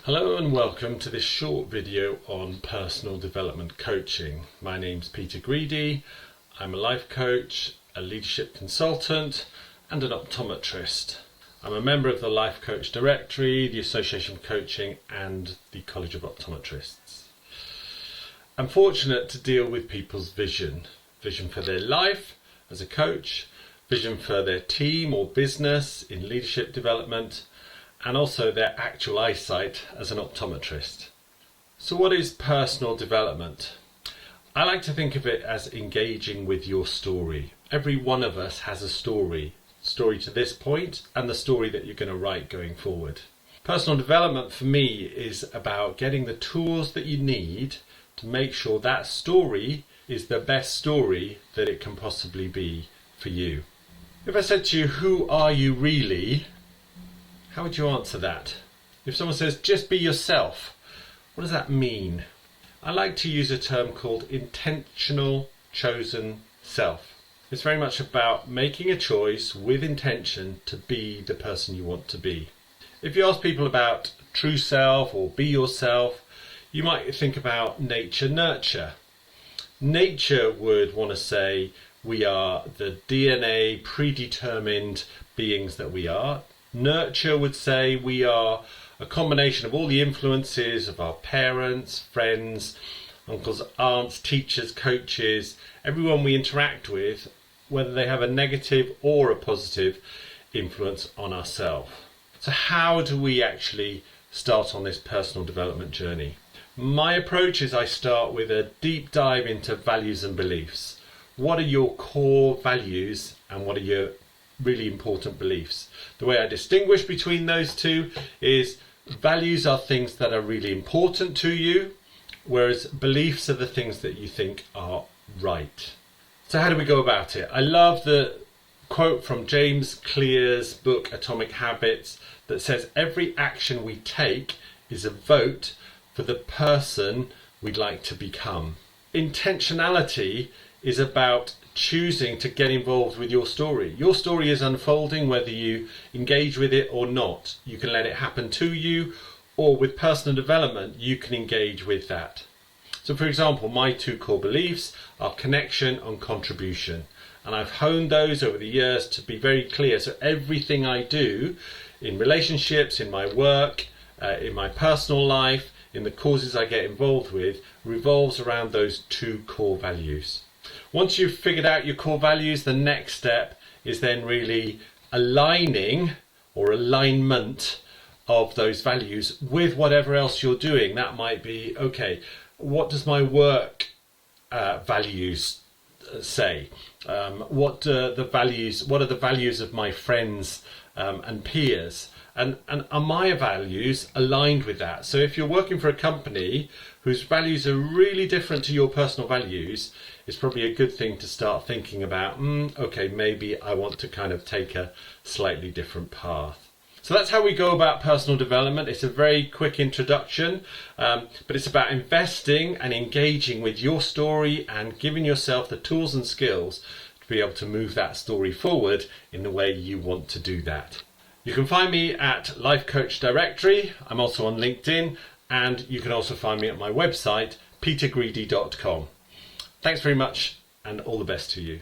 Hello and welcome to this short video on personal development coaching. My name's Peter Greedy. I'm a life coach, a leadership consultant and an optometrist. I'm a member of the Life Coach Directory, the Association of Coaching and the College of Optometrists. I'm fortunate to deal with people's vision for their life as a coach, vision for their team or business in leadership development, and also their actual eyesight as an optometrist. So what is personal development? I like to think of it as engaging with your story. Every one of us has a story to this point and the story that you're going to write going forward. Personal development for me is about getting the tools that you need to make sure that story is the best story that it can possibly be for you. If I said to you, who are you really? How would you answer that? If someone says, just be yourself, what does that mean? I like to use a term called intentional chosen self. It's very much about making a choice with intention to be the person you want to be. If you ask people about true self or be yourself, you might think about nature, nurture. Nature would want to say we are the DNA predetermined beings that we are. Nurture would say we are a combination of all the influences of our parents, friends, uncles, aunts, teachers, coaches, everyone we interact with, whether they have a negative or a positive influence on ourselves. So how do we actually start on this personal development journey? My approach is I start with a deep dive into values and beliefs. What are your core values and what are your really important beliefs? The way I distinguish between those two is values are things that are really important to you, whereas beliefs are the things that you think are right. So how do we go about it? I love the quote from James Clear's book Atomic Habits that says every action we take is a vote for the person we'd like to become. Intentionality is about choosing to get involved with your story. Your story is unfolding whether you engage with it or not. You can let it happen to you, or with personal development you can engage with that. So for example, my two core beliefs are connection and contribution, and I've honed those over the years to be very clear. So everything I do in relationships, in my work, in my personal life, in the causes I get involved with, revolves around those two core values. Once you've figured out your core values, the next step is then really aligning or alignment of those values with whatever else you're doing. That might be, okay, what does my work values say? What are the values of my friends and peers? And are my values aligned with that? So if you're working for a company whose values are really different to your personal values, it's probably a good thing to start thinking about, okay, maybe I want to kind of take a slightly different path. So that's how we go about personal development. It's a very quick introduction, but it's about investing and engaging with your story and giving yourself the tools and skills to be able to move that story forward in the way you want to do that. You can find me at Life Coach Directory. I'm also on LinkedIn, and you can also find me at my website, petergreedy.com. Thanks very much, and all the best to you.